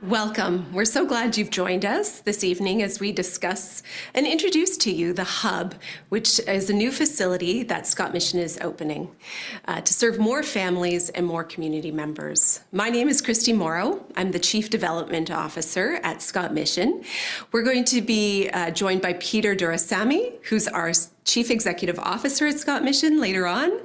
Welcome. We're so glad you've joined us this evening as we discuss and introduce to you the Hub, which is a new facility that Scott Mission is opening to serve more families and more community members. My name is Christy Morrow. I'm the Chief Development Officer at Scott Mission. We're going to be joined by Peter Durasamy, who's our Chief Executive Officer at Scott Mission later on.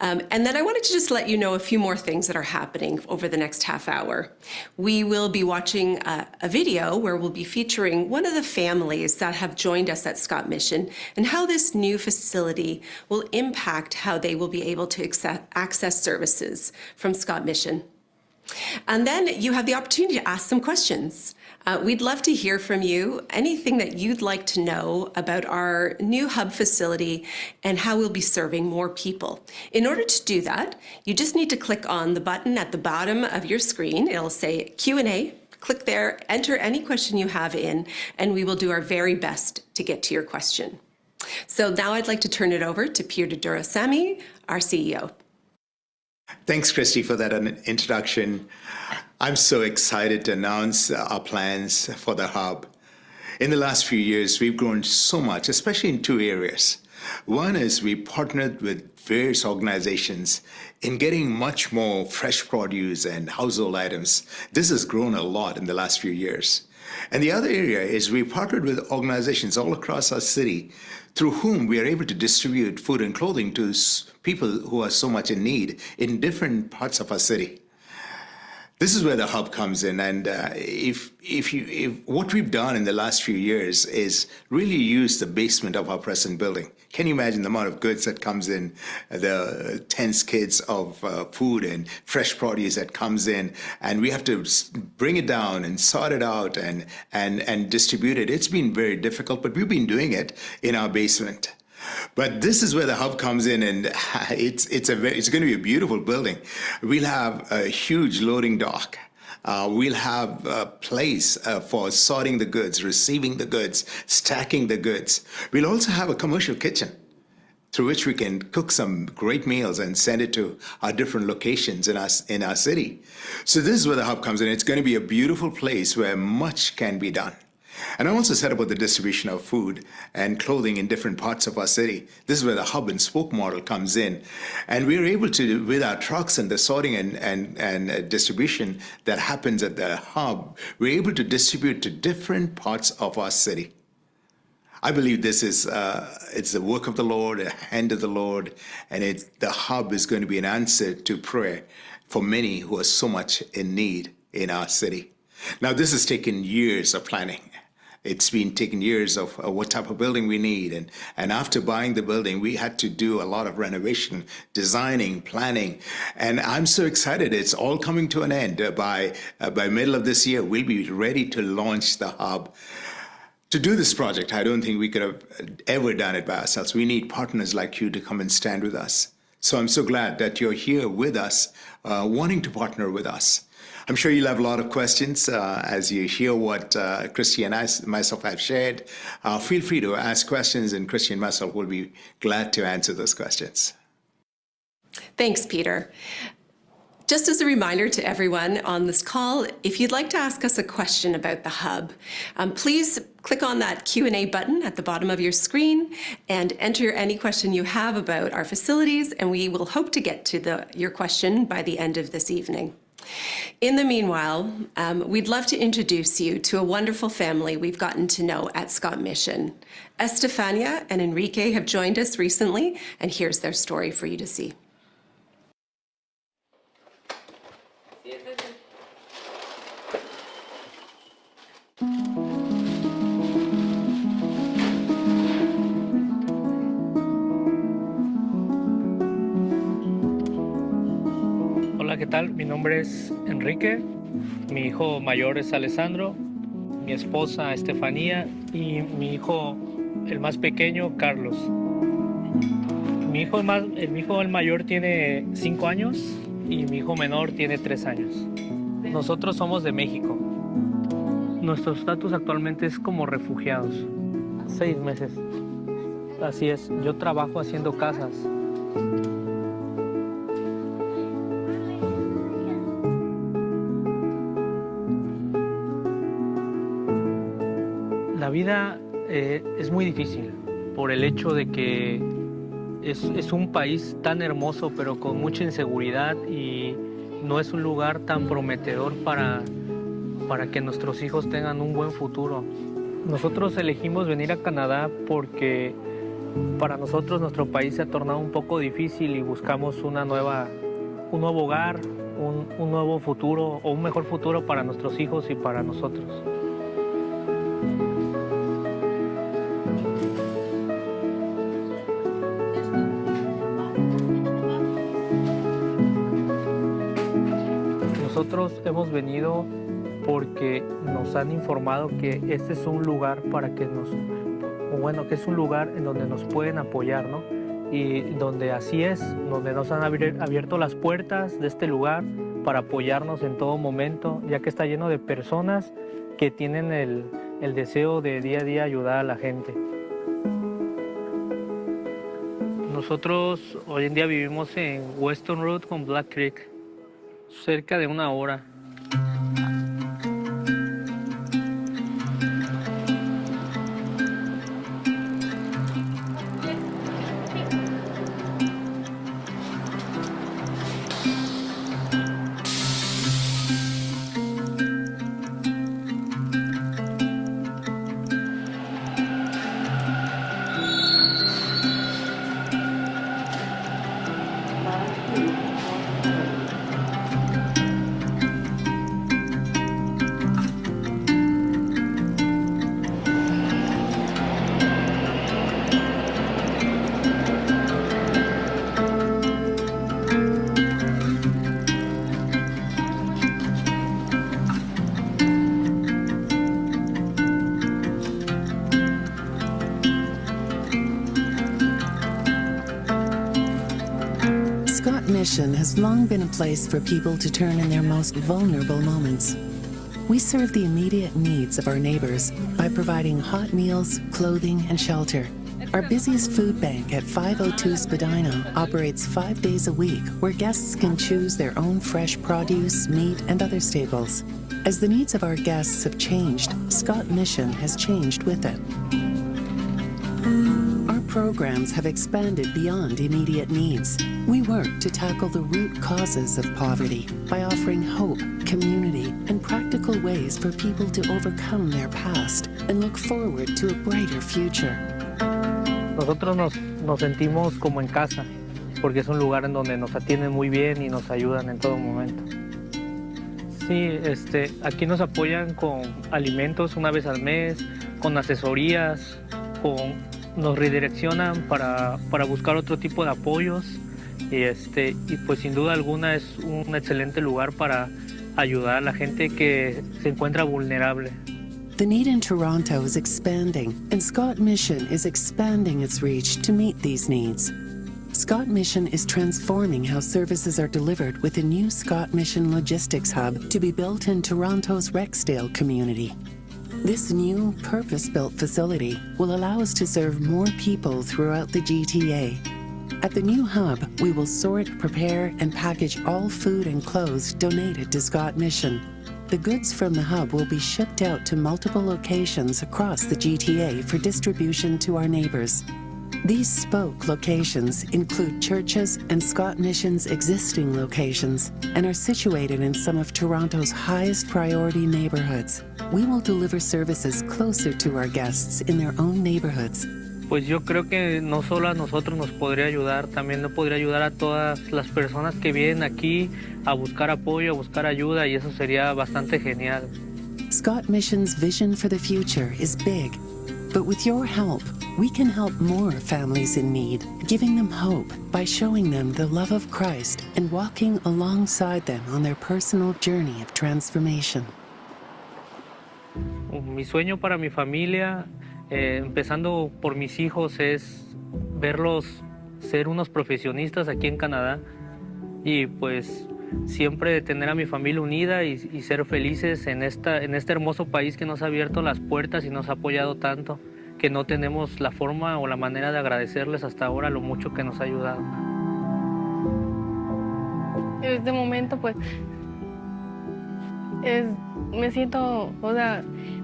And then I wanted to just let you know a few more things that are happening over the next half hour. We will be watching a video where we'll be featuring one of the families that have joined us at Scott Mission and how this new facility will impact how they will be able to access services from Scott Mission. And then you have the opportunity to ask some questions. We'd love to hear from you, anything that you'd like to know about our new Hub facility and how we'll be serving more people. In order to do that, you just need to click on the button at the bottom of your screen. It'll say Q&A. Click there, enter any question you have in, and we will do our very best to get to your question. So now I'd like to turn it over to Peter Durasamy, our CEO. Thanks, Christy, for that introduction. I'm so excited to announce our plans for the Hub. In the last few years, we've grown so much, especially in two areas. One is we partnered with various organizations in getting much more fresh produce and household items. This has grown a lot in the last few years. And the other area is we partnered with organizations all across our city through whom we are able to distribute food and clothing to people who are so much in need in different parts of our city. This is where the Hub comes in, and if what we've done in the last few years is really use the basement of our present building. Can you imagine the amount of goods that comes in, the 10 skids of food and fresh produce that comes in, and we have to bring it down and sort it out and distribute it. It's been very difficult, but we've been doing it in our basement. But this is where the Hub comes in, and it's going to be a beautiful building. We'll have a huge loading dock. We'll have a place for sorting the goods, receiving the goods, stacking the goods. We'll also have a commercial kitchen through which we can cook some great meals and send it to our different locations in our city. So this is where the Hub comes in. It's going to be a beautiful place where much can be done. And I also said about the distribution of food and clothing in different parts of our city. This is where the hub and spoke model comes in. And we're able to, with our trucks and the sorting and distribution that happens at the hub, we're able to distribute to different parts of our city. I believe this is it's the work of the Lord, a hand of the Lord, and the hub is going to be an answer to prayer for many who are so much in need in our city. Now, this has taken years of planning. It's been taking years of what type of building we need. And after buying the building, we had to do a lot of renovation, designing, planning. And I'm so excited. It's all coming to an end. By middle of this year, we'll be ready to launch the Hub. To do this project, I don't think we could have ever done it by ourselves. We need partners like you to come and stand with us. So I'm so glad that you're here with us, wanting to partner with us. I'm sure you'll have a lot of questions as you hear what Christy and myself have shared. Feel free to ask questions, and Christy and myself will be glad to answer those questions. Thanks, Peter. Just as a reminder to everyone on this call, if you'd like to ask us a question about the Hub, please click on that Q&A button at the bottom of your screen and enter any question you have about our facilities, and we will hope to get to your question by the end of this evening. In the meanwhile, we'd love to introduce you to a wonderful family we've gotten to know at Scott Mission. Estefania and Enrique have joined us recently, and here's their story for you to see. Hola, ¿qué tal? Mi nombre es Enrique, mi hijo mayor es Alessandro, mi esposa Estefanía y mi hijo, el más pequeño, Carlos. Mi hijo el mayor tiene 5 años y mi hijo menor tiene 3 años. Nosotros somos de México. Nuestro estatus actualmente es como refugiados. 6 meses. Así es, yo trabajo haciendo casas. La vida es muy difícil por el hecho de que es un país tan hermoso pero con mucha inseguridad y no es un lugar tan prometedor para que nuestros hijos tengan un buen futuro. Nosotros elegimos venir a Canadá porque para nosotros nuestro país se ha tornado un poco difícil y buscamos un nuevo hogar, un nuevo futuro o un mejor futuro para nuestros hijos y para nosotros. Nosotros hemos venido porque nos han informado que este es un lugar que es un lugar en donde nos pueden apoyar, ¿no? Y donde así es, donde nos han abierto las puertas de este lugar para apoyarnos en todo momento, ya que está lleno de personas que tienen el deseo de día a día ayudar a la gente. Nosotros hoy en día vivimos en Weston Road con Black Creek, cerca de 1 hora. Scott Mission has long been a place for people to turn in their most vulnerable moments. We serve the immediate needs of our neighbors by providing hot meals, clothing, and shelter. Our busiest food bank at 502 Spadina operates 5 days a week, where guests can choose their own fresh produce, meat, and other staples. As the needs of our guests have changed, Scott Mission has changed with it. Our programs have expanded beyond immediate needs. We work to tackle the root causes of poverty by offering hope, community, and practical ways for people to overcome their past and look forward to a brighter future. Nosotros nos sentimos como en casa, porque es un lugar en donde nos atienden muy bien y nos ayudan en todo momento. Sí, aquí nos apoyan con alimentos 1 vez al mes, con asesorías, nos redireccionan para buscar otro tipo de apoyos y pues sin duda alguna es un excelente lugar para ayudar a la gente que se encuentra vulnerable. The need in Toronto is expanding, and Scott Mission is expanding its reach to meet these needs. Scott Mission is transforming how services are delivered with a new Scott Mission logistics hub to be built in Toronto's Rexdale community. This new, purpose-built facility will allow us to serve more people throughout the GTA. At the new hub, we will sort, prepare, and package all food and clothes donated to Scott Mission. The goods from the hub will be shipped out to multiple locations across the GTA for distribution to our neighbors. These spoke locations include churches and Scott Mission's existing locations and are situated in some of Toronto's highest priority neighborhoods. We will deliver services closer to our guests in their own neighborhoods. Pues yo creo que no solo a nosotros nos podría ayudar, también nos podría ayudar a todas las personas que vienen aquí a buscar apoyo, a buscar ayuda, y eso sería bastante genial. Scott Mission's vision for the future is big, but with your help, we can help more families in need, giving them hope by showing them the love of Christ and walking alongside them on their personal journey of transformation. Mi sueño para mi familia, empezando por mis hijos, es verlos ser unos profesionistas aquí en Canadá y pues siempre tener a mi familia unida y ser felices en este hermoso país que nos ha abierto las puertas y nos ha apoyado tanto, que no tenemos la forma o la manera de agradecerles hasta ahora lo mucho que nos ha ayudado. En este momento pues me siento,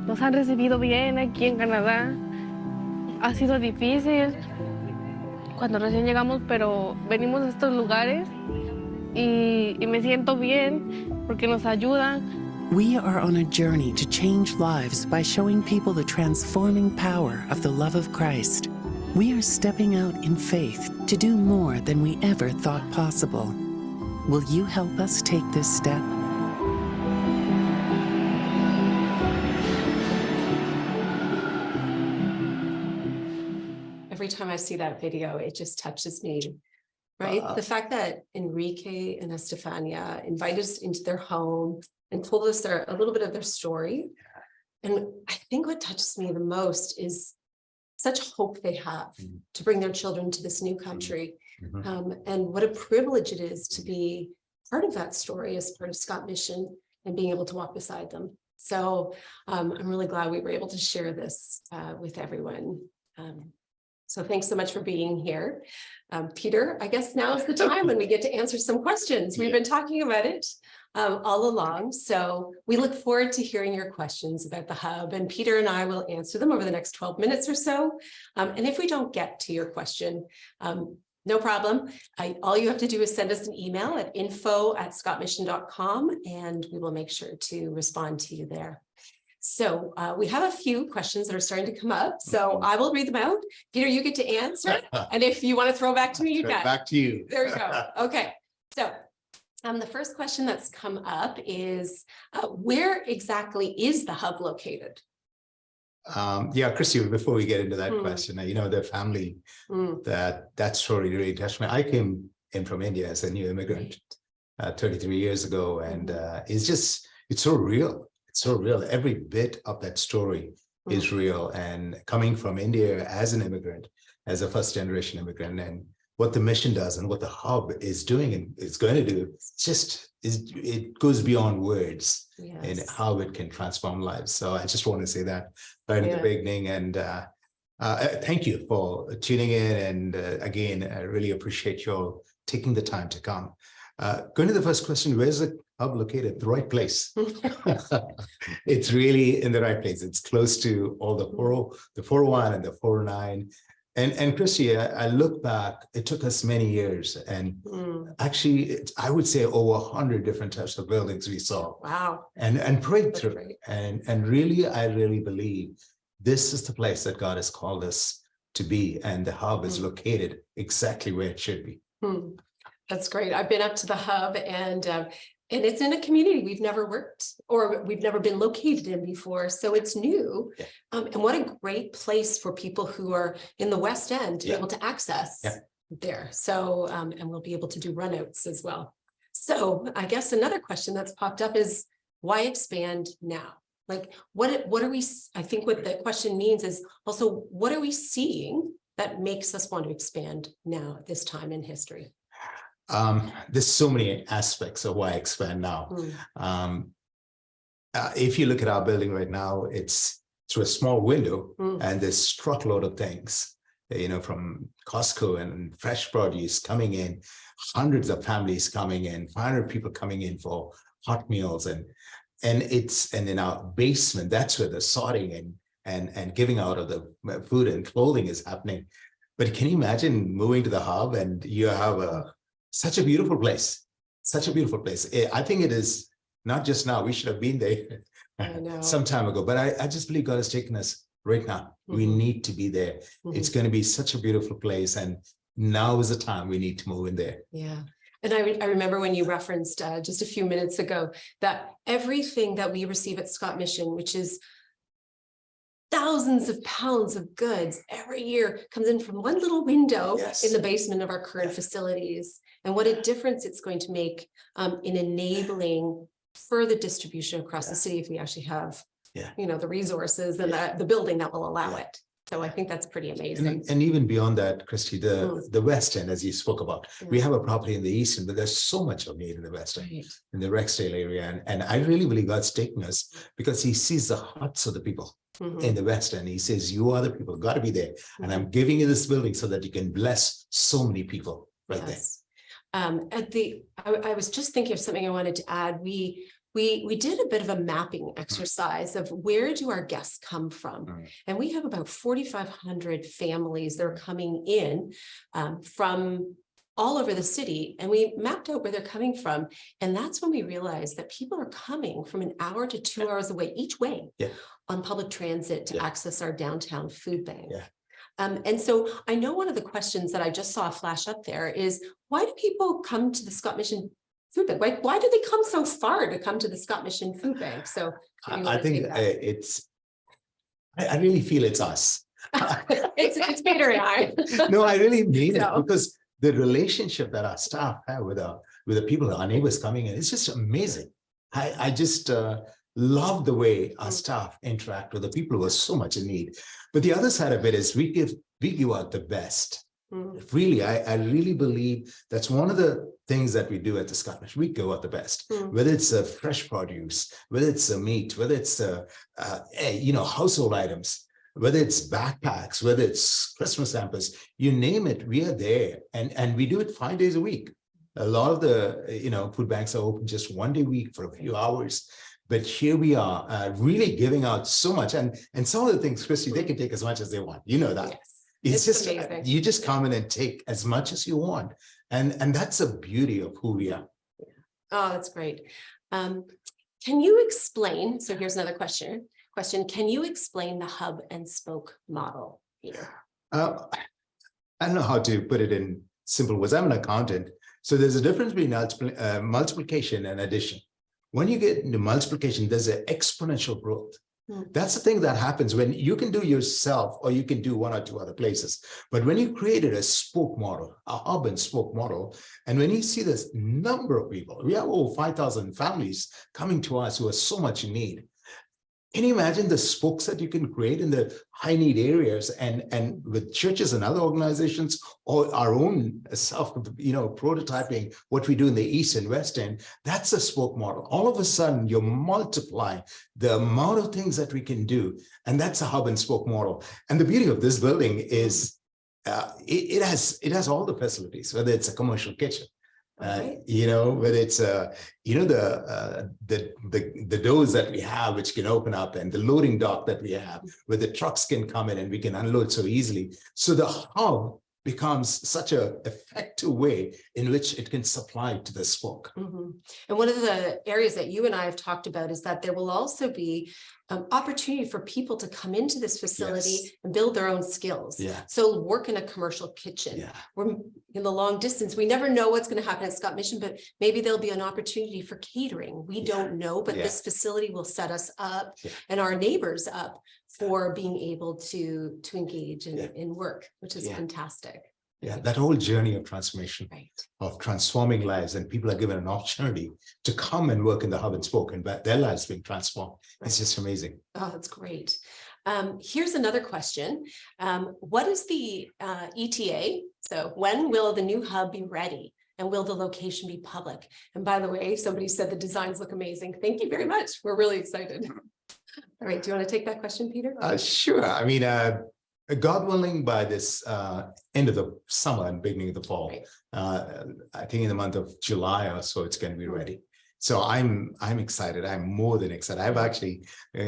Nos han recibido bien aquí en Canadá. Ha sido difícil cuando recién llegamos, pero venimos a estos lugares y me siento bien porque nos ayudan. We are on a journey to change lives by showing people the transforming power of the love of Christ. We are stepping out in faith to do more than we ever thought possible. Will you help us take this step? Every time I see that video, it just touches me, right? The fact that Enrique and Estefania invited us into their home and told us a little bit of their story. And I think what touches me the most is such hope they have to bring their children to this new country. And what a privilege it is to be part of that story as part of Scott Mission and being able to walk beside them. So I'm really glad we were able to share this with everyone. So thanks so much for being here. Peter, I guess now is the time when we get to answer some questions. We've been talking about it all along. So we look forward to hearing your questions about the hub, and Peter and I will answer them over the next 12 minutes or so. And if we don't get to your question, no problem. All you have to do is send us an email at info@scottmission.com, and we will make sure to respond to you there. So we have a few questions that are starting to come up. So I will read them out. Peter, you get to answer. And if you want to throw back to me, you can. Back to you. There you go. Okay. So the first question that's come up is where exactly is the hub located? Yeah, Christy, before we get into that question, the family, that story really touched me. I came in from India as a new immigrant 33 years ago, and it's so real. It's so real. Every bit of that story is real. And coming from India as an immigrant, as a first generation immigrant, and what the mission does and what the hub is doing and is going to do, it goes beyond words in how it can transform lives. So I just want to say that right in the beginning. And thank you for tuning in. And again, I really appreciate you all taking the time to come. Going to the first question, where's the hub located? The right place. It's really in the right place. It's close to all the 401 and the 409. And Christy, I look back, it took us many years, and actually, I would say over 100 different types of buildings we saw. Wow. And breakthrough. And really, I really believe this is the place that God has called us to be, and the hub is located exactly where it should be. That's great. I've been up to the hub, and it's in a community we've never worked or we've never been located in before. So it's new. And what a great place for people who are in the West End to be able to access there. So, and we'll be able to do runouts as well. So I guess another question that's popped up is why expand now? Like, what are we, I think what the question means is also, what are we seeing that makes us want to expand now at this time in history? There's so many aspects of why expand now. If you look at our building right now, it's through a small window, and there's truckload of things, from Costco and fresh produce coming in, hundreds of families coming in, 500 people coming in for hot meals, and in our basement, that's where the sorting and giving out of the food and clothing is happening. But can you imagine moving to the hub and you have such a beautiful place, such a beautiful place. I think it is not just now. We should have been there some time ago, but I just believe God has taken us right now. We need to be there. It's going to be such a beautiful place. And now is the time we need to move in there. Yeah. And I remember when you referenced just a few minutes ago that everything that we receive at Scott Mission, which is thousands of pounds of goods every year, comes in from one little window in the basement of our current facilities. And what a difference it's going to make in enabling further distribution across the city if we actually have, the resources and the building that will allow it. So I think that's pretty amazing. And even beyond that, Christy, the West End, as you spoke about, we have a property in the East End, but there's so much of need in the West End, in the Rexdale area. And I really believe God's taking us because he sees the hearts of the people in the West End. He says, you are the people, got to be there. And I'm giving you this building so that you can bless so many people right there. I was just thinking of something I wanted to add. We we did a bit of a mapping exercise of where do our guests come from? And we have about 4,500 families that are coming in from all over the city, and we mapped out where they're coming from. And that's when we realized that people are coming from an hour to 2 hours away each way on public transit to access our downtown food bank. And so I know one of the questions that I just saw flash up there is, why do people come to the Scott Mission Food Bank? Why do they come so far to come to the Scott Mission Food Bank? So I think I really feel it's us. it's Peter and I. No, I really mean No. it, because the relationship that our staff have with the people, our neighbors coming in, it's just amazing. I just love the way our staff interact with the people who are so much in need. But the other side of it is we give out the best. Really, I really believe that's one of the things that we do at the Scott Mission. We go out the best, whether it's a fresh produce, whether it's a meat, whether it's household items, whether it's backpacks, whether it's Christmas hampers, you name it, we are there. And we do it 5 days a week. A lot of the food banks are open just 1 day a week for a few hours. But here we are really giving out so much. And some of the things, Christy, they can take as much as they want. You know that. Yes. It's just amazing. you just come in and take as much as you want. And that's the beauty of who we are. Oh, that's great. Can you explain? So here's another question. Can you explain the hub and spoke model, Peter? I don't know how to put it in simple words. I'm an accountant. So there's a difference between multiplication and addition. When you get into multiplication, there's an exponential growth. That's the thing that happens when you can do yourself, or you can do one or two other places. But when you created a spoke model, a hub and spoke model, and when you see this number of people, we have over 5,000 families coming to us who are so much in need. Can you imagine the spokes that you can create in the high need areas, and with churches and other organizations, or our own prototyping what we do in the East and West End? That's a spoke model. All of a sudden, you're multiplying the amount of things that we can do, and that's a hub and spoke model. And the beauty of this building is it has all the facilities, whether it's a commercial kitchen, whether it's the doors that we have, which can open up, and the loading dock that we have, where the trucks can come in and we can unload so easily. So the hub becomes such an effective way in which it can supply to the spoke. And one of the areas that you and I have talked about is that there will also be opportunity for people to come into this facility and build their own skills. So work in a commercial kitchen. We're in the long distance. We never know what's going to happen at Scott Mission, but maybe there'll be an opportunity for catering. We don't know, but this facility will set us up and our neighbors up for being able to engage in work, which is fantastic. That whole journey of transformation, of transforming lives, and people are given an opportunity to come and work in the hub and spoke, and their lives being transformed. It's just amazing. Oh, that's great. Here's another question. What is the ETA? So when will the new hub be ready? And will the location be public? And by the way, somebody said the designs look amazing. Thank you very much. We're really excited. All right, do you want to take that question, Peter? Sure. I mean, God willing, by this end of the summer and beginning of the fall, I think in the month of July or so, it's going to be ready. So I'm excited. I'm more than excited. I've actually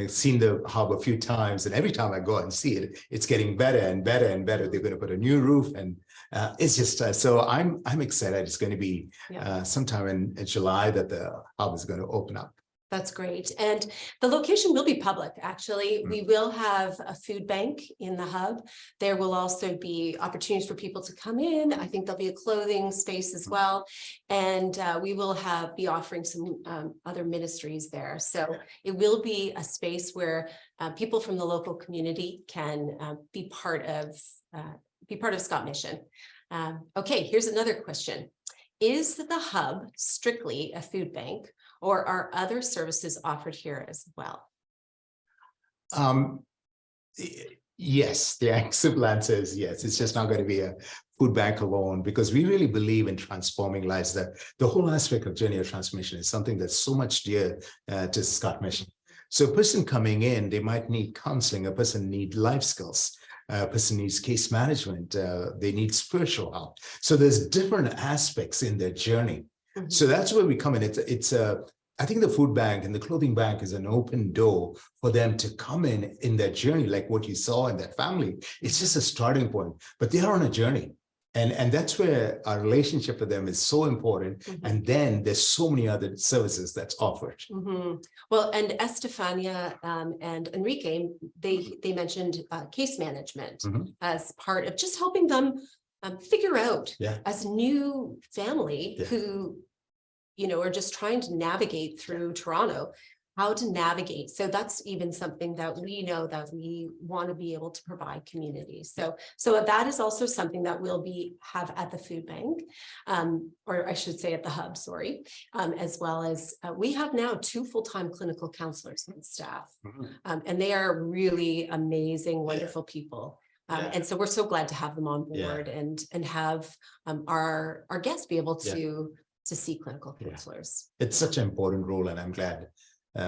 seen the hub a few times, and every time I go and see it, it's getting better and better and better. They're going to put a new roof, and it's just so I'm excited. It's going to be sometime in July that the hub is going to open up. That's great. And the location will be public. Actually, we will have a food bank in the hub. There will also be opportunities for people to come in. I think there'll be a clothing space as well. And we will be offering some other ministries there. So it will be a space where people from the local community can be part of Scott Mission. Okay, here's another question. Is the hub strictly a food bank, or are other services offered here as well? Yes, the simple answer is yes. It's just not going to be a food bank alone, because we really believe in transforming lives. That the whole aspect of journey of transformation is something that's so much dear to Scott Mission. So a person coming in, they might need counseling, a person needs life skills, a person needs case management, they need spiritual help. So there's different aspects in their journey. So that's where we come in. It's a I think the food bank and the clothing bank is an open door for them to come in their journey, like what you saw in that family. It's just a starting point, but they are on a journey. And that's where our relationship with them is so important. And then there's so many other services that's offered. Well, and Estefania and Enrique, they mentioned case management as part of just helping them figure out as a new family who, are just trying to navigate through Toronto, how to navigate. So that's even something that we know that we want to be able to provide communities. So that is also something that we'll have at the food bank, or I should say at the hub, sorry, as well as we have now 2 full-time clinical counselors on staff, and they are really amazing, wonderful people. And so we're so glad to have them on board and have our guests be able to see clinical counselors. It's such an important role, and I'm glad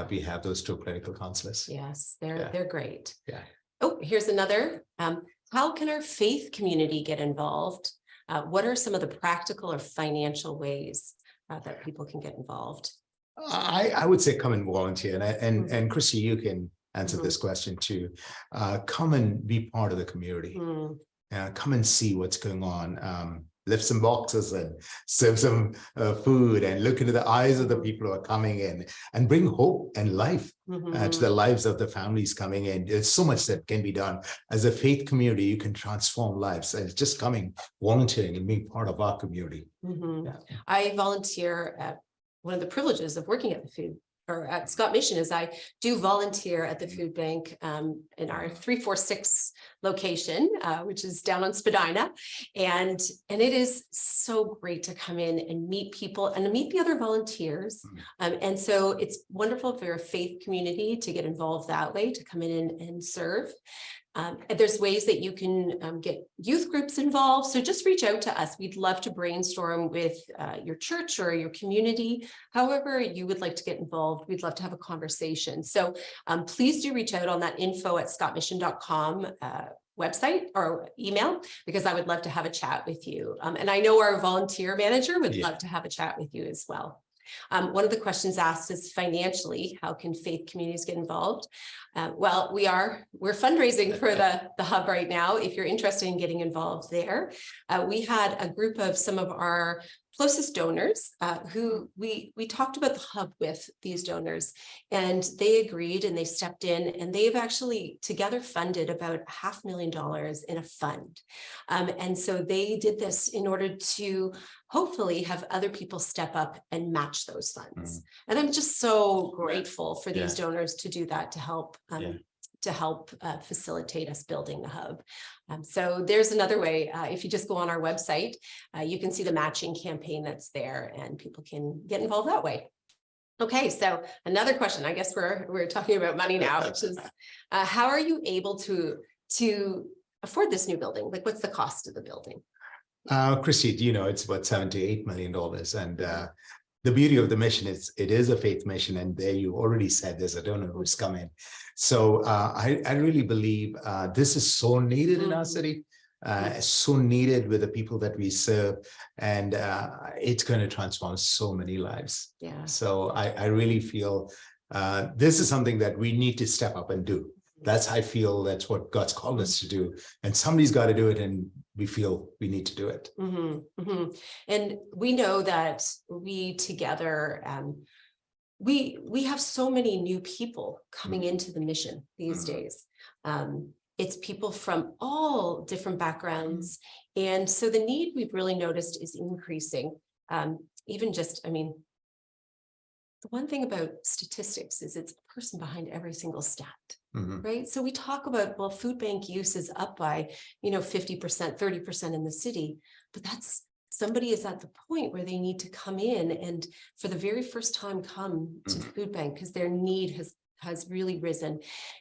we have those 2 clinical counselors. Yes, they're great. Yeah. Oh, here's another. How can our faith community get involved? What are some of the practical or financial ways that people can get involved? I would say come and volunteer, and Christy, you can answer this question too. Come and be part of the community. Come and see what's going on. Lift some boxes and serve some food and look into the eyes of the people who are coming in and bring hope and life to the lives of the families coming in. There's so much that can be done. As a faith community, you can transform lives, and it's just coming, volunteering and being part of our community. I volunteer at one of the privileges of working at the food or at Scott Mission is I do volunteer at the food bank in our 346 location, which is down on Spadina. And it is so great to come in and meet people and meet the other volunteers. And so it's wonderful for a faith community to get involved that way, to come in and serve. And there's ways that you can get youth groups involved. So just reach out to us. We'd love to brainstorm with your church or your community. However you would like to get involved, we'd love to have a conversation. So please do reach out on that info@scottmission.com website or email, because I would love to have a chat with you. And I know our volunteer manager would love to have a chat with you as well. One of the questions asked is financially, how can faith communities get involved? Well, we're fundraising for the hub right now. If you're interested in getting involved there, we had a group of some of our closest donors who we talked about the hub with these donors, and they agreed and they stepped in, and they've actually together funded about $500,000 in a fund. And so they did this in order to hopefully have other people step up and match those funds. And I'm just so grateful for these donors to do that, to help facilitate us building the hub. So there's another way. If you just go on our website, you can see the matching campaign that's there, and people can get involved that way. Okay, so another question. I guess we're talking about money now, which is how are you able to afford this new building? Like, what's the cost of the building? Christy, it's about $7 to $8 million. And the beauty of the mission is it is a faith mission. And there you already said there's a donor who's come in. So I really believe this is so needed in our city, so needed with the people that we serve. And it's going to transform so many lives. Yeah. So I really feel this is something that we need to step up and do. I feel that's what God's called us to do. And somebody's got to do it. And we feel we need to do it. And we know that we together, we have so many new people coming into the mission these days. It's people from all different backgrounds. And so the need we've really noticed is increasing. The one thing about statistics is it's the person behind every single stat, right? So we talk about, well, food bank use is up by, 50%, 30% in the city, but that's somebody is at the point where they need to come in and for the very first time come to the food bank because their need has really risen.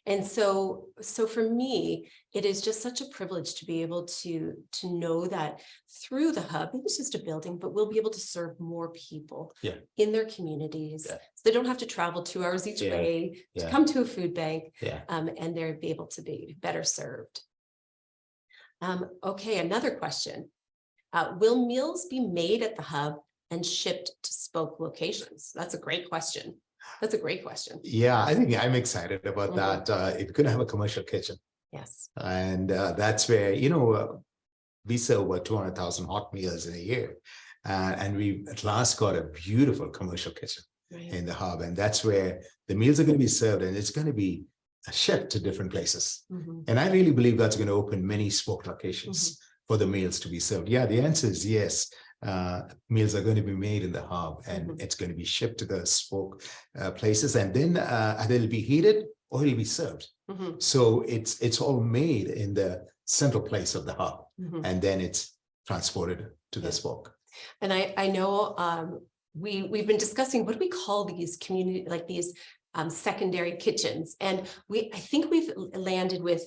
And so for me, it is just such a privilege to be able to know that through the hub, it's just a building, but we'll be able to serve more people in their communities. So they don't have to travel 2 hours each way to come to a food bank, and they'll be able to be better served. Okay, another question. Will meals be made at the hub and shipped to spoke locations? That's a great question. That's a great question. Yeah, I think I'm excited about Mhm. that. If you're gonna have a commercial kitchen, Yes. and that's where, we serve over 200,000 hot meals in a year. And we at last got a beautiful commercial kitchen Right. in the hub. And that's where the meals are going to be served, and it's going to be shipped to different places. Mhm. And I really believe that's going to open many spoke locations Mm-hmm. for the meals to be served. Yeah, the answer is yes. Meals are going to be made in the hub, and Mhm. it's going to be shipped to the spoke places, and then either it'll be heated or it'll be served. Mhm. So it's all made in the central place of the hub, Mhm. and then it's transported to the Yeah. spoke. And I know we've been discussing, what do we call these community, like these secondary kitchens? And I think we've landed with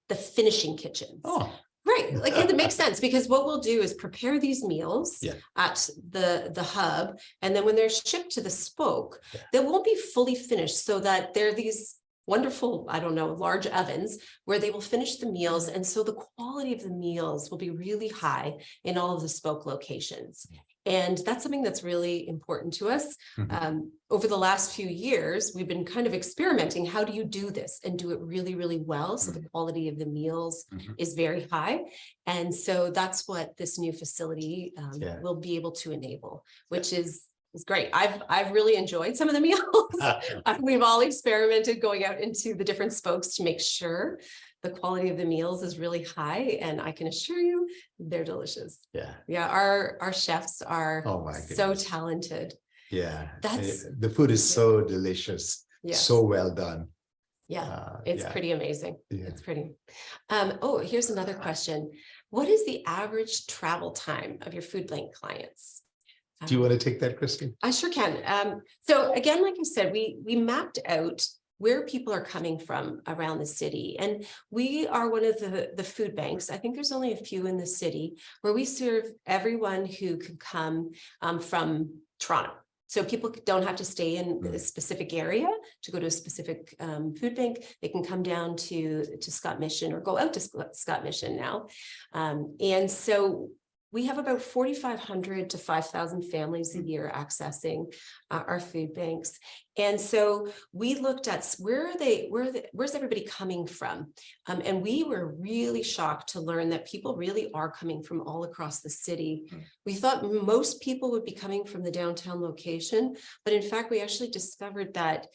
the finishing kitchens. Oh, Right, like it makes sense, because what we'll do is prepare these meals Yeah. at the hub, and then when they're shipped to the spoke, Yeah. they won't be fully finished, so that they're these wonderful, I don't know, large ovens where they will finish the meals, and so the quality of the meals will be really high in all of the spoke locations. And that's something that's really important to us. Mhm. Over the last few years, we've been kind of experimenting. How do you do this and do it really, really well, so the quality of the meals Mhm. is very high? And so that's what this new facility Yeah. will be able to enable, which is great. I've really enjoyed some of the meals. We've all experimented going out into the different spokes to make sure the quality of the meals is really high, and I can assure you they're delicious. Yeah, Yeah, our chefs are Oh my so goodness. talented. yeah. That's- The food is so delicious, Yes. so well done. Yeah, it's yeah. pretty amazing. Yeah. It's pretty. Oh, here's another question. What is the average travel time of your food bank clients? Do you want to take that, Christine? I sure can. So again, like I said, we mapped out where people are coming from around the city. And we are one of the food banks. I think there's only a few in the city where we serve everyone who could come from Toronto. So people don't have to stay in a specific area to go to a specific food bank. They can come down to Scott Mission, or go out to Scott Mission now. And so we have about 4,500 to 5,000 families a year accessing our food banks. And so we looked at where's everybody coming from? And we were really shocked to learn that people really are coming from all across the city. We thought most people would be coming from the downtown location, but in fact, we actually discovered that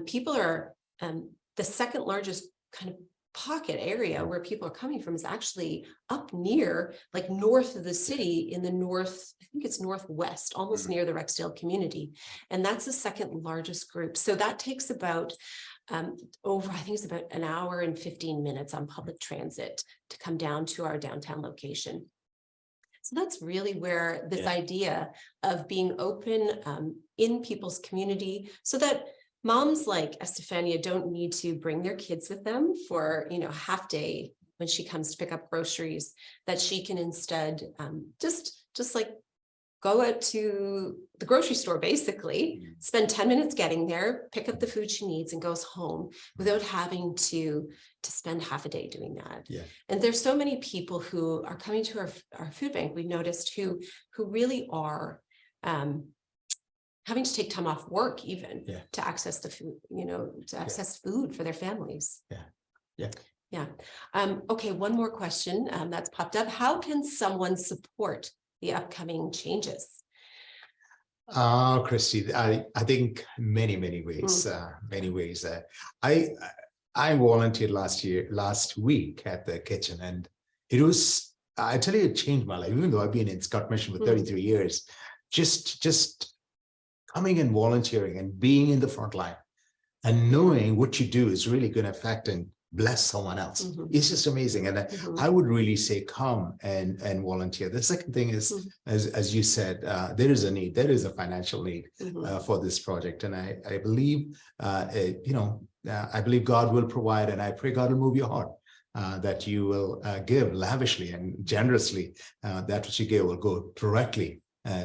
people are the second largest kind of pocket area where people are coming from is actually up near, like north of the city, in the north, I think it's northwest, almost near the Rexdale community. And that's the second largest group. So that takes about I think it's about an hour and 15 minutes on public transit to come down to our downtown location. So that's really where this idea of being open in people's community, so that moms like Estefania don't need to bring their kids with them for, half day when she comes to pick up groceries, that she can instead just like go out to the grocery store, basically spend 10 minutes getting there, pick up the food she needs, and goes home without having to spend half a day doing that. Yeah. And there's so many people who are coming to our food bank, we've noticed, who really are having to take time off work even to access the food, to access food for their families. Yeah. Okay, one more question that's popped up. How can someone support the upcoming changes? Christy, I think many ways, many ways. I volunteered last week at the kitchen, and it was, I tell you, it changed my life. Even though I've been in Scott Mission for 33 years, just coming and volunteering and being in the front line and knowing what you do is really going to affect and bless someone else. It's just amazing. And I would really say come and volunteer. The second thing is, as you said, there is a need, there is a financial need for this project. And I believe, I believe God will provide, and I pray God will move your heart. That you will give lavishly and generously. That which you give will go directly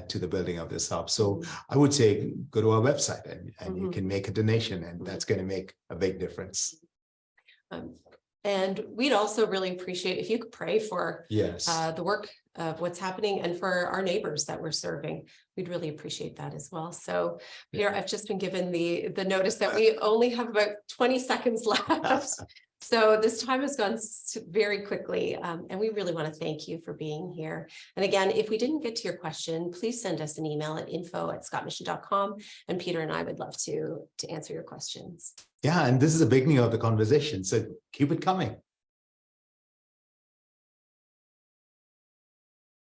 to the building of this hub. So I would say go to our website and you can make a donation, and that's going to make a big difference. And we'd also really appreciate if you could pray for Yes. the work of what's happening and for our neighbors that we're serving. We'd really appreciate that as well. So Peter, I've just been given the notice that we only have about 20 seconds left. So this time has gone very quickly, and we really want to thank you for being here. And again, if we didn't get to your question, please send us an email at info@scottmission.com, and Peter and I would love to answer your questions. Yeah, and this is the beginning of the conversation, so keep it coming.